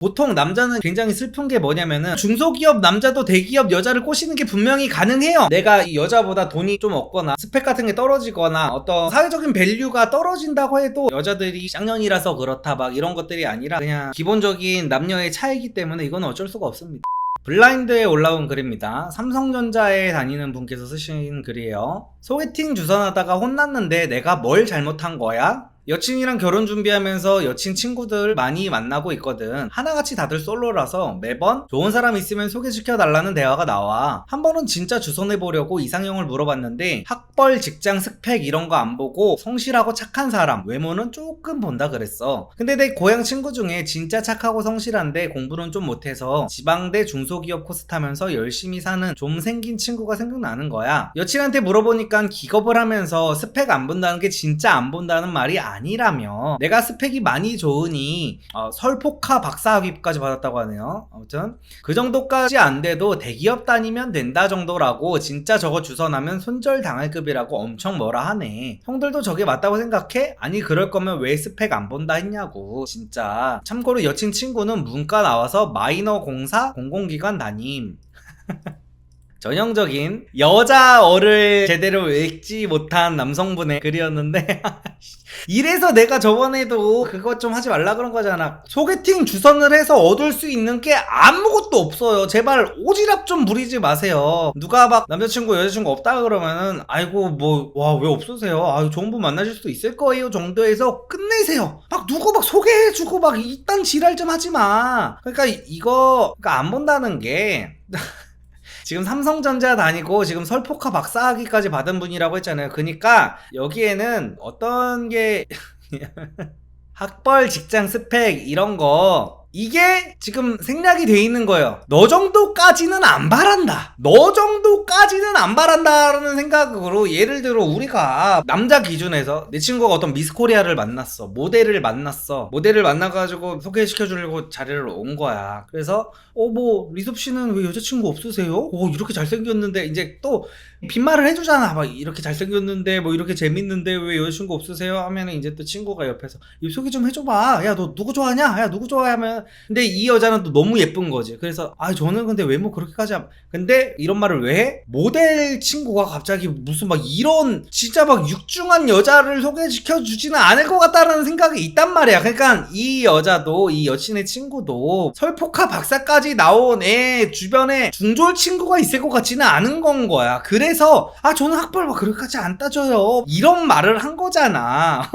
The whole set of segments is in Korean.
보통 남자는 굉장히 슬픈 게 뭐냐면은 중소기업 남자도 대기업 여자를 꼬시는 게 분명히 가능해요. 내가 이 여자보다 돈이 좀 없거나 스펙 같은 게 떨어지거나 어떤 사회적인 밸류가 떨어진다고 해도 여자들이 쌍년이라서 그렇다 막 이런 것들이 아니라 그냥 기본적인 남녀의 차이기 때문에 이건 어쩔 수가 없습니다. 블라인드에 올라온 글입니다. 삼성전자에 다니는 분께서 쓰신 글이에요. 소개팅 주선하다가 혼났는데 내가 뭘 잘못한 거야? 여친이랑 결혼 준비하면서 여친 친구들 많이 만나고 있거든. 하나같이 다들 솔로라서 매번 좋은 사람 있으면 소개시켜달라는 대화가 나와. 한 번은 진짜 주선해보려고 이상형을 물어봤는데 학벌, 직장, 스펙 이런 거 안 보고 성실하고 착한 사람, 외모는 조금 본다 그랬어. 근데 내 고향 친구 중에 진짜 착하고 성실한데 공부는 좀 못해서 지방대 중소기업 코스 타면서 열심히 사는 좀 생긴 친구가 생각나는 거야. 여친한테 물어보니까 기겁을 하면서 스펙 안 본다는 게 진짜 안 본다는 말이 아니라며. 내가 스펙이 많이 좋으니 설포카 박사학위까지 받았다고 하네요. 아무튼 그 정도까지 안 돼도 대기업 다니면 된다 정도라고, 진짜 저거 주선하면 손절당할 급이라고 엄청 뭐라 하네. 형들도 저게 맞다고 생각해? 아니 그럴 거면 왜 스펙 안 본다 했냐고 진짜. 참고로 여친 친구는 문과 나와서 마이너 공사 공공기관 다님. 전형적인 여자어를 제대로 읽지 못한 남성분의 글이었는데 이래서 내가 저번에도 그거 좀 하지 말라 그런 거잖아. 소개팅 주선을 해서 얻을 수 있는 게 아무것도 없어요. 제발 오지랖 좀 부리지 마세요. 누가 막 남자친구 여자친구 없다 그러면은 아이고 뭐 와 왜 없으세요? 아유 좋은 분 만나실 수도 있을 거예요 정도에서 끝내세요. 막 누구 막 소개해주고 막 이딴 지랄 좀 하지 마. 그러니까 이거 안 본다는 게 지금 삼성전자 다니고 지금 설포카 박사학위까지 받은 분이라고 했잖아요. 그러니까 여기에는 어떤 게 학벌, 직장, 스펙 이런 거 이게 지금 생략이 돼 있는 거예요. 너 정도까지는 안 바란다. 너 정도까지는 안 바란다라는 생각으로, 예를 들어 우리가 남자 기준에서 내 친구가 어떤 미스코리아를 만났어. 모델을 만나가지고 소개시켜주려고 자리를 온 거야. 그래서 뭐 리섭 씨는 왜 여자친구 없으세요? 이렇게 잘생겼는데, 이제 또 빈말을 해주잖아. 막 이렇게 잘생겼는데 뭐 이렇게 재밌는데 왜 여자친구 없으세요? 하면은 이제 또 친구가 옆에서 소개 좀 해줘봐. 야 너 누구 좋아하냐? 야 누구 좋아해? 하면 근데 이 여자는 또 너무 예쁜 거지. 그래서 저는 근데 외모 그렇게까지 근데 이런 말을 왜 해? 모델 친구가 갑자기 무슨 막 이런 진짜 막 육중한 여자를 소개시켜 주지는 않을 것 같다는 생각이 있단 말이야. 그러니까 이 여자도, 이 여친의 친구도 설포카 박사까지 나온 애 주변에 중졸 친구가 있을 것 같지는 않은 건 거야. 그래서 저는 학벌 막 그렇게까지 안 따져요 이런 말을 한 거잖아.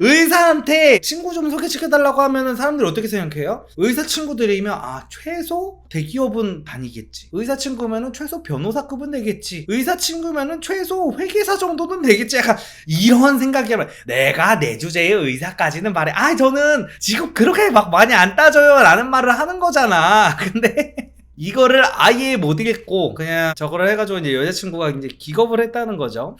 의사한테 친구 좀 소개시켜달라고 하면은 사람들이 어떻게 생각해요? 의사 친구들이면 최소 대기업은 다니겠지. 의사 친구면은 최소 변호사급은 되겠지. 의사 친구면은 최소 회계사 정도는 되겠지. 약간 이런 생각이야. 내가 내 주제의 의사까지는 말해. 저는 직업 그렇게 막 많이 안 따져요 라는 말을 하는 거잖아. 근데 이거를 아예 못 읽고 그냥 저거를 해가지고 이제 여자친구가 이제 기겁을 했다는 거죠.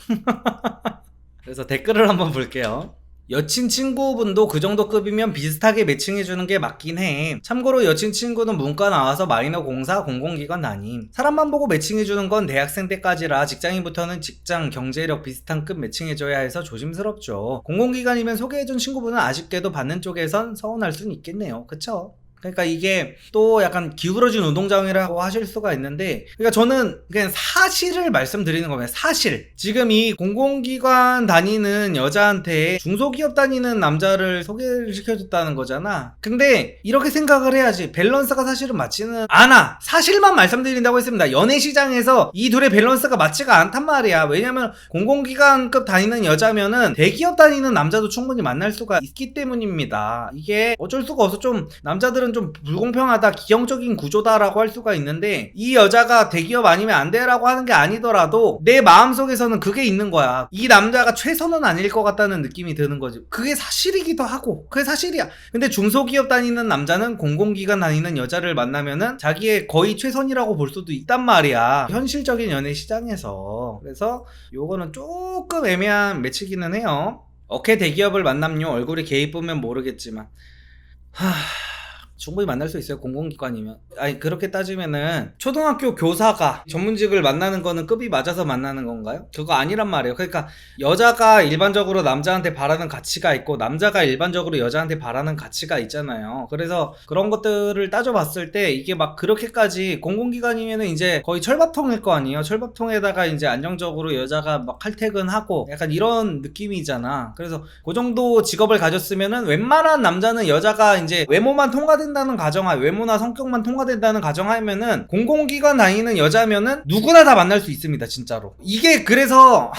그래서 댓글을 한번 볼게요. 여친 친구분도 그 정도 급이면 비슷하게 매칭해주는 게 맞긴 해. 참고로 여친 친구는 문과 나와서 마이너 공사 공공기관 다님. 사람만 보고 매칭해주는 건 대학생 때까지라 직장인부터는 직장, 경제력 비슷한 급 매칭해줘야 해서 조심스럽죠. 공공기관이면 소개해준 친구분은 아쉽게도 받는 쪽에선 서운할 순 있겠네요. 그쵸? 그러니까 이게 또 약간 기울어진 운동장이라고 하실 수가 있는데, 그러니까 저는 그냥 사실을 말씀드리는 겁니다. 사실 지금 이 공공기관 다니는 여자한테 중소기업 다니는 남자를 소개를 시켜줬다는 거잖아. 근데 이렇게 생각을 해야지. 밸런스가 사실은 맞지는 않아. 사실만 말씀드린다고 했습니다. 연애시장에서 이 둘의 밸런스가 맞지가 않단 말이야. 왜냐면 공공기관급 다니는 여자면은 대기업 다니는 남자도 충분히 만날 수가 있기 때문입니다. 이게 어쩔 수가 없어. 좀 남자들은 좀 불공평하다, 기형적인 구조다라고 할 수가 있는데, 이 여자가 대기업 아니면 안 돼라고 하는 게 아니더라도 내 마음속에서는 그게 있는 거야. 이 남자가 최선은 아닐 것 같다는 느낌이 드는 거지. 그게 사실이기도 하고 그게 사실이야. 근데 중소기업 다니는 남자는 공공기관 다니는 여자를 만나면은 자기의 거의 최선이라고 볼 수도 있단 말이야, 현실적인 연애 시장에서. 그래서 요거는 조금 애매한 매치기는 해요. 대기업을 만남요. 얼굴이 개 이쁘면 모르겠지만 충분히 만날 수 있어요. 공공기관이면. 아니 그렇게 따지면은 초등학교 교사가 전문직을 만나는 거는 급이 맞아서 만나는 건가요? 그거 아니란 말이에요. 그러니까 여자가 일반적으로 남자한테 바라는 가치가 있고 남자가 일반적으로 여자한테 바라는 가치가 있잖아요. 그래서 그런 것들을 따져봤을 때 이게 막 그렇게까지 공공기관이면은 이제 거의 철밥통일 거 아니에요. 철밥통에다가 이제 안정적으로 여자가 막 칼퇴근하고 약간 이런 느낌이잖아. 그래서 그 정도 직업을 가졌으면은 웬만한 남자는 여자가 이제 외모만 통과된다는 가정하에, 외모나 성격만 통과된다는 가정하에면은 공공기관 다니는 여자면은 누구나 다 만날 수 있습니다. 진짜로. 이게 그래서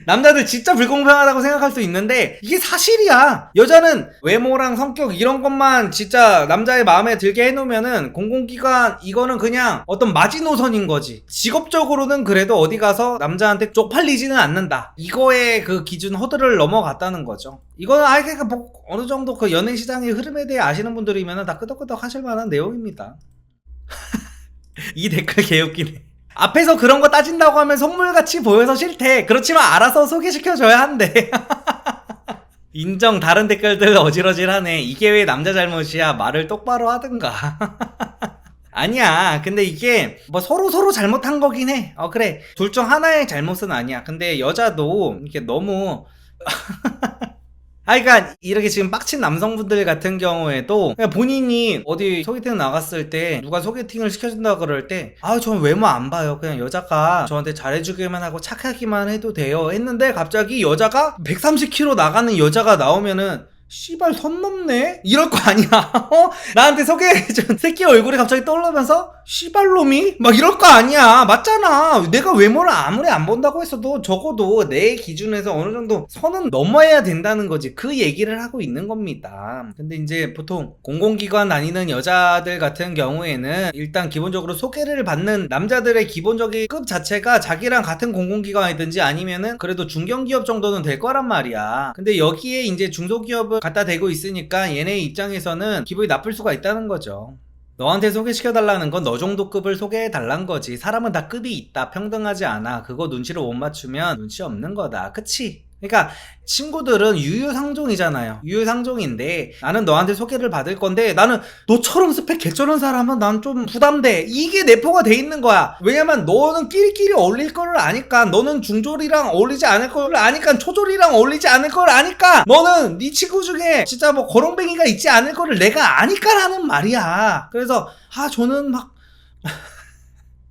남자들 진짜 불공평하다고 생각할 수 있는데 이게 사실이야. 여자는 외모랑 성격 이런 것만 진짜 남자의 마음에 들게 해놓으면은 공공기관 이거는 그냥 어떤 마지노선인 거지. 직업적으로는 그래도 어디 가서 남자한테 쪽팔리지는 않는다. 이거의 그 기준 허들을 넘어갔다는 거죠. 이거는 아예 그러니까 뭐 어느 정도 그 연예 시장의 흐름에 대해 아시는 분들이면은 다 끄덕끄덕 하실 만한 내용입니다. 이 댓글 개웃기네. 앞에서 그런 거 따진다고 하면 속물같이 보여서 싫대. 그렇지만 알아서 소개시켜줘야 한대. 인정. 다른 댓글들 어질어질하네. 이게 왜 남자 잘못이야. 말을 똑바로 하든가. 아니야. 근데 이게 뭐 서로 잘못한 거긴 해. 그래. 둘 중 하나의 잘못은 아니야. 근데 여자도 이렇게 너무 그러니까 이렇게 지금 빡친 남성분들 같은 경우에도 그냥 본인이 어디 소개팅 나갔을 때 누가 소개팅을 시켜준다 그럴 때 저는 외모 안 봐요. 그냥 여자가 저한테 잘해주기만 하고 착하기만 해도 돼요 했는데 갑자기 여자가 130kg 나가는 여자가 나오면은 씨발 선 넘네? 이럴 거 아니야. 나한테 소개해준 새끼 얼굴이 갑자기 떠오르면서 씨발놈이? 막 이럴 거 아니야. 맞잖아. 내가 외모를 아무리 안 본다고 했어도 적어도 내 기준에서 어느 정도 선은 넘어야 된다는 거지. 그 얘기를 하고 있는 겁니다. 근데 이제 보통 공공기관 다니는 여자들 같은 경우에는 일단 기본적으로 소개를 받는 남자들의 기본적인 급 자체가 자기랑 같은 공공기관이든지 아니면은 그래도 중견기업 정도는 될 거란 말이야. 근데 여기에 이제 중소기업을 갖다 대고 있으니까 얘네 입장에서는 기분이 나쁠 수가 있다는 거죠. 너한테 소개시켜달라는 건 너 정도 급을 소개해달란 거지. 사람은 다 급이 있다. 평등하지 않아. 그거 눈치를 못 맞추면 눈치 없는 거다. 그치? 그러니까 친구들은 유유상종이잖아요. 유유상종인데 나는 너한테 소개를 받을 건데 나는 너처럼 스펙 개쩌는 사람은 난 좀 부담돼. 이게 내포가 돼 있는 거야. 왜냐면 너는 끼리끼리 어울릴 거를 아니까. 너는 중졸이랑 어울리지 않을 거를 아니까. 초졸이랑 어울리지 않을 거를 아니까. 너는 네 친구 중에 진짜 뭐 거렁뱅이가 있지 않을 거를 내가 아니까라는 말이야. 그래서 저는 막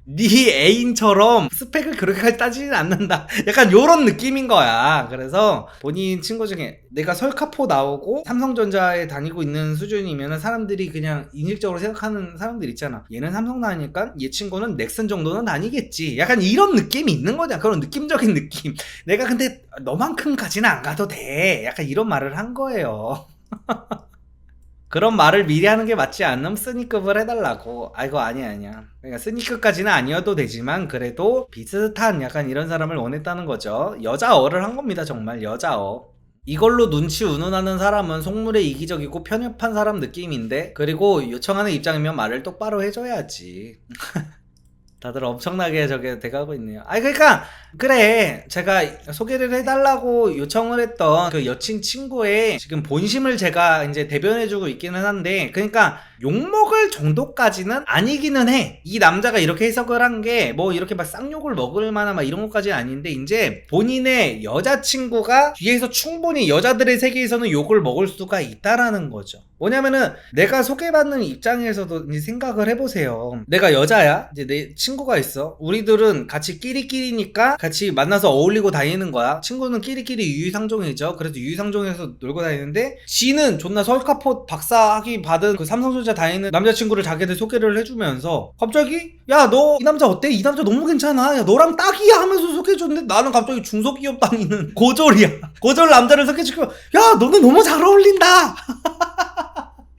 네 애인처럼 스펙을 그렇게까지 따지진 않는다. 약간 요런 느낌인 거야. 그래서 본인 친구 중에 내가 설카포 나오고 삼성전자에 다니고 있는 수준이면 사람들이 그냥 인식적으로 생각하는 사람들 있잖아. 얘는 삼성 다니니까 얘 친구는 넥슨 정도는 다니겠지. 약간 이런 느낌이 있는 거냐. 그런 느낌적인 느낌. 내가 근데 너만큼까지는 안 가도 돼. 약간 이런 말을 한 거예요. 그런 말을 미리 하는 게 맞지 않음? 쓰니급을 해달라고. 이거 아니야. 그러니까 쓰니급까지는 아니어도 되지만 그래도 비슷한 약간 이런 사람을 원했다는 거죠. 여자어를 한 겁니다. 정말 여자어. 이걸로 눈치 운운하는 사람은 속물에 이기적이고 편협한 사람 느낌인데, 그리고 요청하는 입장이면 말을 똑바로 해줘야지. 다들 엄청나게 저게 돼가고 있네요. 그러니까 그래, 제가 소개를 해달라고 요청을 했던 그 여친 친구의 지금 본심을 제가 이제 대변해주고 있기는 한데, 그러니까 욕먹을 정도까지는 아니기는 해. 이 남자가 이렇게 해석을 한 게 뭐 이렇게 막 쌍욕을 먹을 만한 막 이런 것까지는 아닌데, 이제 본인의 여자친구가 뒤에서 충분히 여자들의 세계에서는 욕을 먹을 수가 있다라는 거죠. 뭐냐면은 내가 소개받는 입장에서도 이제 생각을 해보세요. 내가 여자야. 이제 내 친구가 있어. 우리들은 같이 끼리끼리니까 같이 만나서 어울리고 다니는 거야. 친구는 끼리끼리 유유상종이죠. 그래서 유유상종에서 놀고 다니는데, 지는 존나 설카포 박사학위 받은 그 삼성전자 다니는 남자친구를 자기들 소개를 해주면서 갑자기 야, 너 이 남자 어때? 이 남자 너무 괜찮아. 야, 너랑 딱이야 하면서 소개해줬는데 나는 갑자기 중소기업 다니는 고졸이야. 고졸 남자를 소개해주고 야, 너는 너무 잘 어울린다.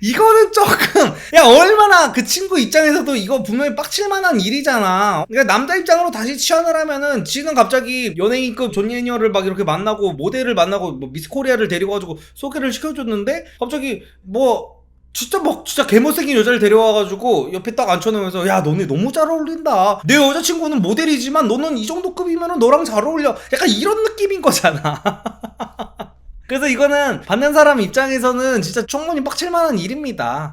이거는 조금 얼마나 그 친구 입장에서도 이거 분명히 빡칠만한 일이잖아. 그러니까 남자 입장으로 다시 치환을 하면은 지는 갑자기 연예인급 존예녀를 막 이렇게 만나고 모델을 만나고 뭐 미스코리아를 데리고 가지고 소개를 시켜줬는데 갑자기 진짜 개못생긴 여자를 데려와가지고 옆에 딱 앉혀놓으면서 야, 너네 너무 잘 어울린다. 내 여자친구는 모델이지만 너는 이 정도 급이면은 너랑 잘 어울려. 약간 이런 느낌인 거잖아. 그래서 이거는 받는 사람 입장에서는 진짜 충분히 빡칠 만한 일입니다.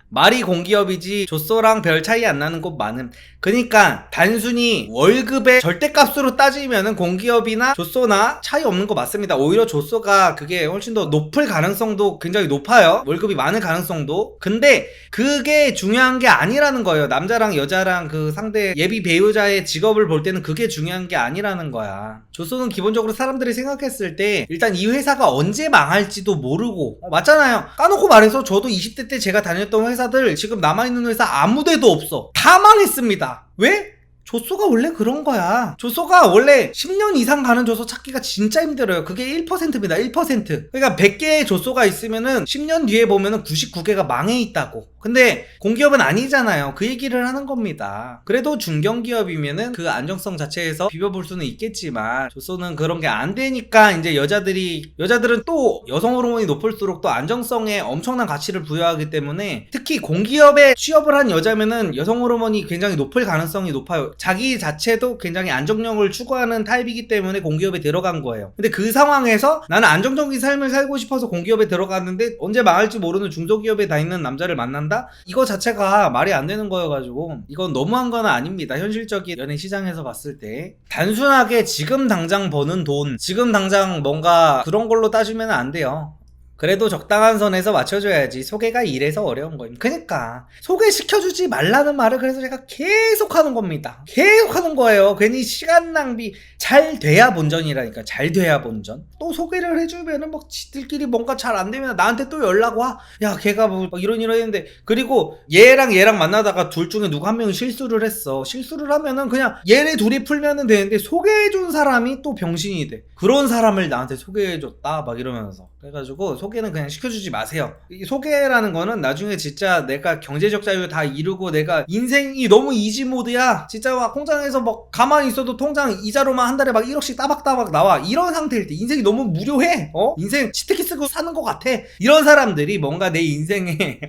말이 공기업이지 조쏘랑 별 차이 안 나는 곳 많음. 그러니까 단순히 월급의 절대값으로 따지면은 공기업이나 조쏘나 차이 없는 거 맞습니다. 오히려 조쏘가 그게 훨씬 더 높을 가능성도 굉장히 높아요. 월급이 많을 가능성도. 근데 그게 중요한 게 아니라는 거예요. 남자랑 여자랑 그 상대 예비 배우자의 직업을 볼 때는 그게 중요한 게 아니라는 거야. 조쏘는 기본적으로 사람들이 생각했을 때 일단 이 회사가 언제 망할지도 모르고 맞잖아요. 까놓고 말해서 저도 20대 때 제가 다녔던 회사들 지금 남아있는 회사 아무데도 없어. 다 망했습니다. 왜? 조쏘가 원래 그런 거야. 조쏘가 원래 10년 이상 가는 조쏘 찾기가 진짜 힘들어요. 그게 1%입니다. 1%. 그러니까 100개의 조쏘가 있으면은 10년 뒤에 보면은 99개가 망해 있다고. 근데 공기업은 아니잖아요. 그 얘기를 하는 겁니다. 그래도 중견기업이면은 그 안정성 자체에서 비벼볼 수는 있겠지만 조쏘는 그런 게 안 되니까 이제 여자들은 또 여성 호르몬이 높을수록 또 안정성에 엄청난 가치를 부여하기 때문에 특히 공기업에 취업을 한 여자면은 여성 호르몬이 굉장히 높을 가능성이 높아요. 자기 자체도 굉장히 안정력을 추구하는 타입이기 때문에 공기업에 들어간 거예요. 근데 그 상황에서 나는 안정적인 삶을 살고 싶어서 공기업에 들어갔는데 언제 망할지 모르는 중소기업에 다니는 남자를 만난다? 이거 자체가 말이 안 되는 거여가지고 이건 너무한 건 아닙니다. 현실적인 연애 시장에서 봤을 때 단순하게 지금 당장 버는 돈, 지금 당장 뭔가 그런 걸로 따지면 안 돼요. 그래도 적당한 선에서 맞춰줘야지. 소개가 이래서 어려운 거임. 그러니까 소개시켜주지 말라는 말을 그래서 제가 계속 하는 겁니다. 계속 하는 거예요. 괜히 시간 낭비. 잘 돼야 본전이라니까. 잘 돼야 본전. 또 소개를 해주면은 막 지들끼리 뭔가 잘 안 되면 나한테 또 연락 와. 야 걔가 뭐 이런 했는데. 그리고 얘랑 만나다가 둘 중에 누구 한 명이 실수를 했어. 실수를 하면은 그냥 얘네 둘이 풀면은 되는데 소개해준 사람이 또 병신이 돼. 그런 사람을 나한테 소개해줬다 막 이러면서. 그래가지고 소개는 그냥 시켜주지 마세요. 이 소개라는 거는 나중에 진짜 내가 경제적 자유 다 이루고 내가 인생이 너무 이지 모드야. 진짜 막 통장에서 막 가만히 있어도 통장 이자로만 한 달에 막 1억씩 따박따박 나와. 이런 상태일 때 인생이 너무 무료해. 인생 치트키 쓰고 사는 것 같아. 이런 사람들이 뭔가 내 인생에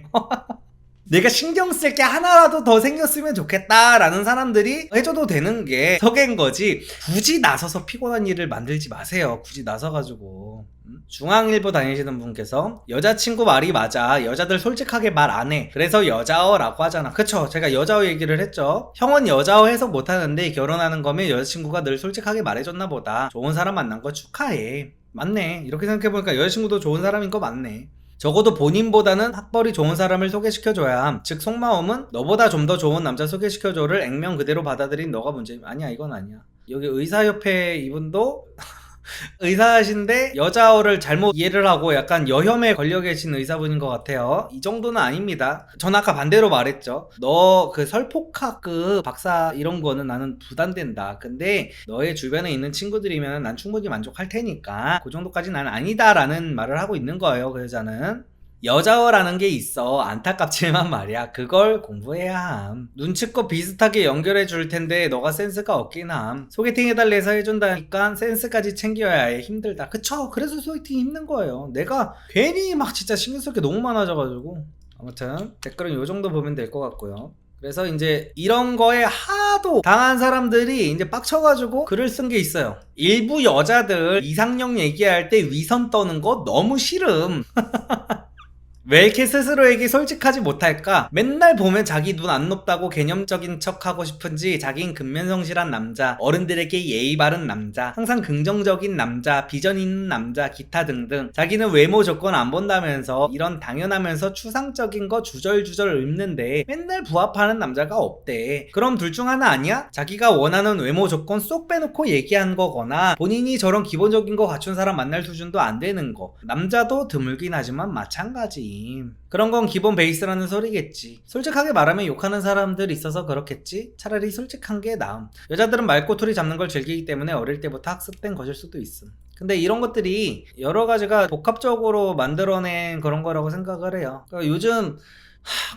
내가 신경 쓸 게 하나라도 더 생겼으면 좋겠다라는 사람들이 해줘도 되는 게 소개인 거지. 굳이 나서서 피곤한 일을 만들지 마세요. 굳이 나서가지고. 중앙일보 다니시는 분께서 여자친구 말이 맞아. 여자들 솔직하게 말 안 해. 그래서 여자어라고 하잖아. 그쵸? 제가 여자어 얘기를 했죠. 형은 여자어 해석 못하는데 결혼하는 거면 여자친구가 늘 솔직하게 말해줬나 보다. 좋은 사람 만난 거 축하해. 맞네. 이렇게 생각해보니까 여자친구도 좋은 사람인 거 맞네. 적어도 본인보다는 학벌이 좋은 사람을 소개시켜줘야 함. 즉 속마음은 너보다 좀 더 좋은 남자 소개시켜줘를 액면 그대로 받아들인 너가 문제임. 아니야 이건 아니야. 여기 의사협회 이분도 의사신데 여자어를 잘못 이해를 하고 약간 여혐에 걸려 계신 의사분인 것 같아요. 이 정도는 아닙니다. 전 아까 반대로 말했죠. 너 그 설폭학 그 박사 이런 거는 나는 부담된다. 근데 너의 주변에 있는 친구들이면 난 충분히 만족할 테니까 그 정도까지는 난 아니다라는 말을 하고 있는 거예요. 그 여자는. 여자어라는 게 있어. 안타깝지만 말이야. 그걸 공부해야 함. 눈치껏 비슷하게 연결해 줄 텐데 너가 센스가 없긴 함. 소개팅 해달래 해서 해준다니까 센스까지 챙겨야 해. 힘들다. 그쵸? 그래서 소개팅 힘든 거예요. 내가 괜히 막 진짜 신경 쓸 게 너무 많아져가지고. 아무튼 댓글은 요 정도 보면 될 것 같고요. 그래서 이제 이런 거에 하도 당한 사람들이 이제 빡쳐가지고 글을 쓴 게 있어요. 일부 여자들 이상형 얘기할 때 위선 떠는 거 너무 싫음. 왜 이렇게 스스로에게 솔직하지 못할까? 맨날 보면 자기 눈 안 높다고 개념적인 척 하고 싶은지 자긴 근면성실한 남자, 어른들에게 예의 바른 남자, 항상 긍정적인 남자, 비전 있는 남자, 기타 등등. 자기는 외모 조건 안 본다면서 이런 당연하면서 추상적인 거 주절주절 읊는데 맨날 부합하는 남자가 없대. 그럼 둘 중 하나 아니야? 자기가 원하는 외모 조건 쏙 빼놓고 얘기한 거거나 본인이 저런 기본적인 거 갖춘 사람 만날 수준도 안 되는 거. 남자도 드물긴 하지만 마찬가지. 그런 건 기본 베이스라는 소리겠지. 솔직하게 말하면 욕하는 사람들 있어서 그렇겠지. 차라리 솔직한 게 나음. 여자들은 말꼬투리 잡는 걸 즐기기 때문에 어릴 때부터 학습된 것일 수도 있음. 근데 이런 것들이 여러 가지가 복합적으로 만들어낸 그런 거라고 생각을 해요. 그러니까 요즘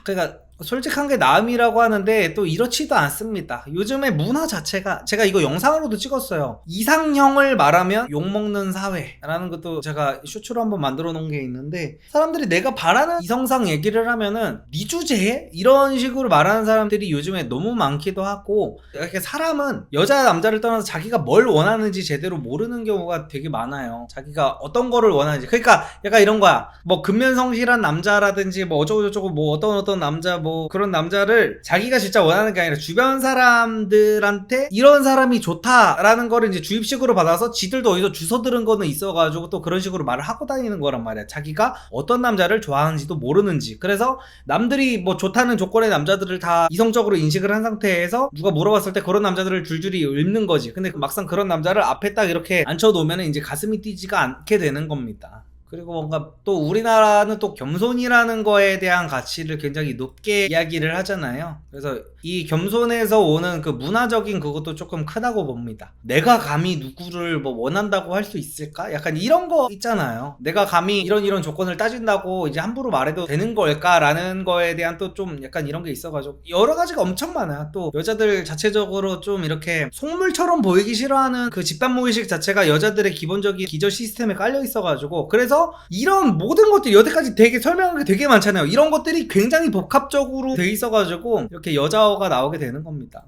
그러니까 솔직한 게 나음이라고 하는데 또 이렇지도 않습니다. 요즘에 문화 자체가, 제가 이거 영상으로도 찍었어요. 이상형을 말하면 욕먹는 사회라는 것도 제가 쇼츠로 한번 만들어 놓은 게 있는데, 사람들이 내가 바라는 이성상 얘기를 하면은 네 주제에? 이런 식으로 말하는 사람들이 요즘에 너무 많기도 하고, 이렇게 사람은 여자 남자를 떠나서 자기가 뭘 원하는지 제대로 모르는 경우가 되게 많아요. 자기가 어떤 거를 원하는지. 그러니까 약간 이런 거야. 뭐 근면성실한 남자라든지 뭐 어쩌고저쩌고 뭐 어떤 남자 뭐 그런 남자를 자기가 진짜 원하는 게 아니라 주변 사람들한테 이런 사람이 좋다라는 거를 이제 주입식으로 받아서 지들도 어디서 주워 들은 거는 있어가지고 또 그런 식으로 말을 하고 다니는 거란 말이야. 자기가 어떤 남자를 좋아하는지도 모르는지. 그래서 남들이 뭐 좋다는 조건의 남자들을 다 이성적으로 인식을 한 상태에서 누가 물어봤을 때 그런 남자들을 줄줄이 읊는 거지. 근데 막상 그런 남자를 앞에 딱 이렇게 앉혀놓으면 이제 가슴이 뛰지가 않게 되는 겁니다. 그리고 뭔가 또 우리나라는 또 겸손이라는 거에 대한 가치를 굉장히 높게 이야기를 하잖아요. 그래서 이 겸손에서 오는 그 문화적인 그것도 조금 크다고 봅니다. 내가 감히 누구를 뭐 원한다고 할 수 있을까? 약간 이런 거 있잖아요. 내가 감히 이런 조건을 따진다고 이제 함부로 말해도 되는 걸까라는 거에 대한 또 좀 약간 이런 게 있어가지고 여러 가지가 엄청 많아요. 또 여자들 자체적으로 좀 이렇게 속물처럼 보이기 싫어하는 그 집단 모의식 자체가 여자들의 기본적인 기저 시스템에 깔려 있어가지고, 그래서 이런 모든 것들이 여태까지 되게 설명한 게 되게 많잖아요. 이런 것들이 굉장히 복합적으로 돼 있어가지고 이렇게 여자어가 나오게 되는 겁니다.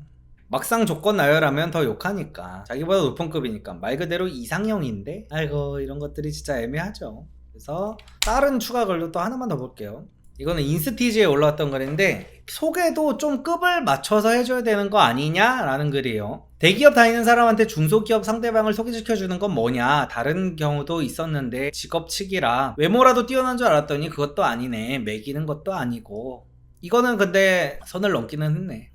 막상 조건 나열하면 더 욕하니까, 자기보다 높은 급이니까 말 그대로 이상형인데 아이고 이런 것들이 진짜 애매하죠. 그래서 다른 추가 글도 또 하나만 더 볼게요. 이거는 인스티지에 올라왔던 글인데, 소개도 좀 급을 맞춰서 해줘야 되는 거 아니냐라는 글이에요. 대기업 다니는 사람한테 중소기업 상대방을 소개시켜주는 건 뭐냐, 다른 경우도 있었는데 직업치기라 외모라도 뛰어난 줄 알았더니 그것도 아니네, 매기는 것도 아니고. 이거는 근데 선을 넘기는 했네.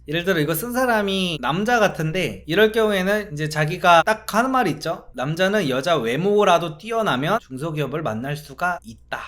예를 들어 이거 쓴 사람이 남자 같은데, 이럴 경우에는 이제 자기가 딱 하는 말이 있죠. 남자는 여자 외모라도 뛰어나면 중소기업을 만날 수가 있다.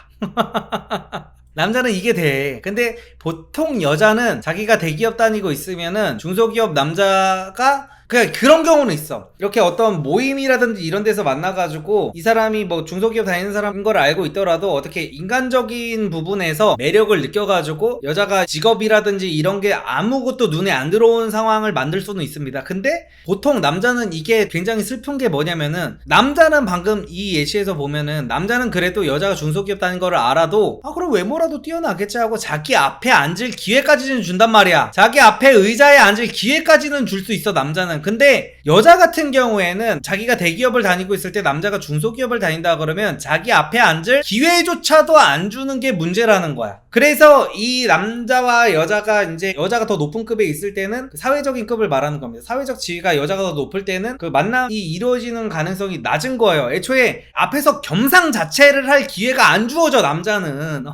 남자는 이게 돼. 근데 보통 여자는 자기가 대기업 다니고 있으면은 중소기업 남자가 그냥 그런 경우는 있어. 이렇게 어떤 모임이라든지 이런 데서 만나가지고 이 사람이 뭐 중소기업 다니는 사람인 걸 알고 있더라도 어떻게 인간적인 부분에서 매력을 느껴가지고 여자가 직업이라든지 이런 게 아무것도 눈에 안 들어온 상황을 만들 수는 있습니다. 근데 보통 남자는 이게 굉장히 슬픈 게 뭐냐면은, 남자는 방금 이 예시에서 보면은 남자는 그래도 여자가 중소기업 다니는 거를 알아도 그럼 외모라도 뛰어나겠지 하고 자기 앞에 앉을 기회까지는 준단 말이야. 자기 앞에 의자에 앉을 기회까지는 줄 수 있어, 남자는. 근데 여자 같은 경우에는 자기가 대기업을 다니고 있을 때 남자가 중소기업을 다닌다 그러면 자기 앞에 앉을 기회조차도 안 주는 게 문제라는 거야. 그래서 이 남자와 여자가 이제 여자가 더 높은 급에 있을 때는 사회적인 급을 말하는 겁니다. 사회적 지위가 여자가 더 높을 때는 그 만남이 이루어지는 가능성이 낮은 거예요. 애초에 앞에서 겸상 자체를 할 기회가 안 주어져, 남자는.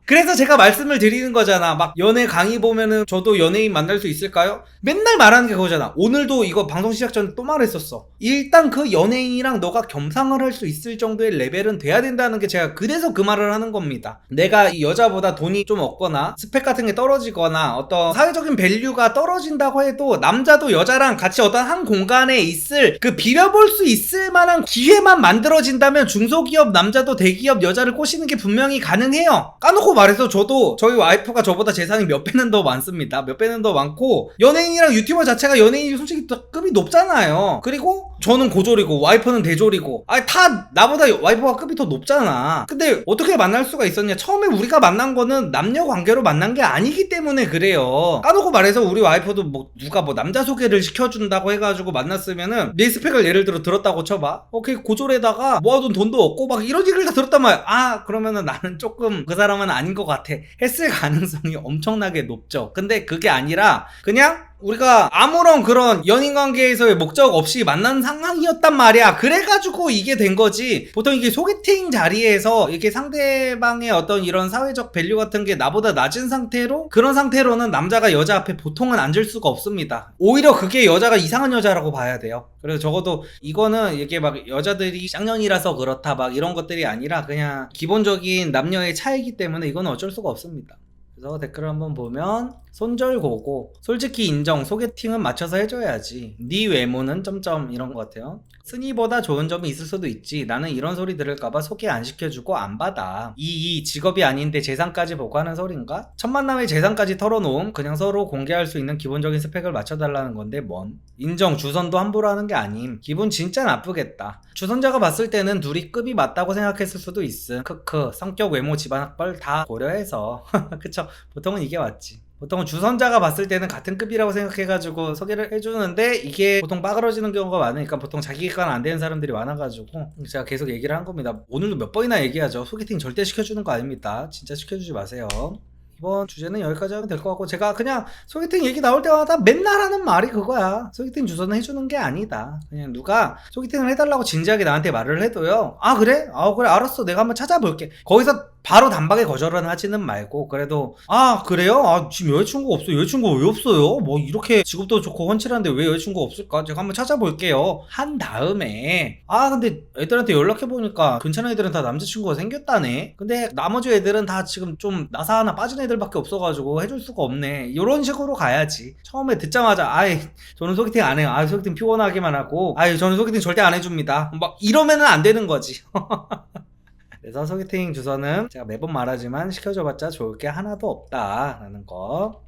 그래서 제가 말씀을 드리는 거잖아. 막 연애 강의 보면은 저도 연예인 만날 수 있을까요? 맨날 말하는 게 그거잖아. 오늘도 이거 방송 시작 전에 또 말했었어. 일단 그 연예인이랑 너가 겸상을 할 수 있을 정도의 레벨은 돼야 된다는 게, 제가 그래서 그 말을 하는 겁니다. 내가 이 여자보다 돈이 좀 없거나 스펙 같은 게 떨어지거나 어떤 사회적인 밸류가 떨어진다고 해도 남자도 여자랑 같이 어떤 한 공간에 있을 그 비벼볼 수 있을 만한 기회만 만들어진다면 중소기업 남자도 대기업 여자를 꼬시는 게 분명히 가능해요. 까놓고 말해서 저도 저희 와이프가 저보다 재산이 몇 배는 더 많습니다. 몇 배는 더 많고, 연예인이랑 유튜버 자체가 연예인이 솔직히 더 급이 높잖아요. 그리고 저는 고졸이고 와이프는 대졸이고, 다 나보다 와이프가 급이 더 높잖아. 근데 어떻게 만날 수가 있었냐? 처음에 우리가 만난 거는 남녀 관계로 만난 게 아니기 때문에 그래요. 까놓고 말해서 우리 와이프도 뭐 누가 뭐 남자 소개를 시켜준다고 해가지고 만났으면은 내 스펙을 예를 들어 들었다고 쳐봐. 오케이, 고졸에다가 모아둔 돈도 없고 막 이런 얘기를 다 들었단 말이야. 그러면은 나는 조금 그 사람은 아닌 것 같아 했을 가능성이 엄청나게 높죠. 근데 그게 아니라 그냥 우리가 아무런 그런 연인관계에서의 목적 없이 만난 상황이었단 말이야. 그래가지고 이게 된 거지. 보통 이게 소개팅 자리에서 이렇게 상대방의 어떤 이런 사회적 밸류 같은 게 나보다 낮은 상태로, 그런 상태로는 남자가 여자 앞에 보통은 앉을 수가 없습니다. 오히려 그게 여자가 이상한 여자라고 봐야 돼요. 그래서 적어도 이거는 이게 막 여자들이 쌍년이라서 그렇다 막 이런 것들이 아니라 그냥 기본적인 남녀의 차이기 때문에 이거는 어쩔 수가 없습니다. 그래서 댓글을 한번 보면 손절고고 솔직히 인정 소개팅은 맞춰서 해줘야지 네 외모는 점점 이런 것 같아요. 순위보다 좋은 점이 있을 수도 있지 나는 이런 소리 들을까봐 소개 안 시켜주고 안 받아 이 직업이 아닌데 재산까지 보고 하는 소린가? 첫 만남에 재산까지 털어놓음 그냥 서로 공개할 수 있는 기본적인 스펙을 맞춰달라는 건데 뭔 인정 주선도 함부로 하는 게 아님 기분 진짜 나쁘겠다 주선자가 봤을 때는 둘이 급이 맞다고 생각했을 수도 있음 크크 성격 외모 집안 학벌 다 고려해서 그쵸 보통은 이게 맞지 보통은 주선자가 봤을 때는 같은 급이라고 생각해가지고 소개를 해주는데 이게 보통 빠그러지는 경우가 많으니까 보통 자기 객관 안 되는 사람들이 많아가지고 제가 계속 얘기를 한 겁니다. 오늘도 몇 번이나 얘기하죠. 소개팅 절대 시켜주는 거 아닙니다. 진짜 시켜주지 마세요. 이번 주제는 여기까지 하면 될 것 같고 제가 그냥 소개팅 얘기 나올 때마다 맨날 하는 말이 그거야. 소개팅 주선은 해주는 게 아니다. 그냥 누가 소개팅을 해달라고 진지하게 나한테 말을 해도요. 아 그래? 아 그래 알았어 내가 한번 찾아볼게. 거기서 바로 단박에 거절은 하지는 말고 그래도 아 그래요? 아 지금 여자친구가 없어요. 여자친구가 왜 없어요? 뭐 이렇게 직업도 좋고 훤칠한데 왜 여자친구가 없을까? 제가 한번 찾아볼게요. 한 다음에 아 근데 애들한테 연락해보니까 괜찮은 애들은 다 남자친구가 생겼다네. 근데 나머지 애들은 다 지금 좀 나사 하나 빠진 애들밖에 없어가지고 해줄 수가 없네. 이런 식으로 가야지. 처음에 듣자마자 아이 저는 소개팅 안 해요. 아 소개팅 피곤하기만 하고 아이 저는 소개팅 절대 안 해줍니다. 막 이러면은 안 되는 거지. 그래서 소개팅 주선은 제가 매번 말하지만 시켜줘봤자 좋을 게 하나도 없다라는 거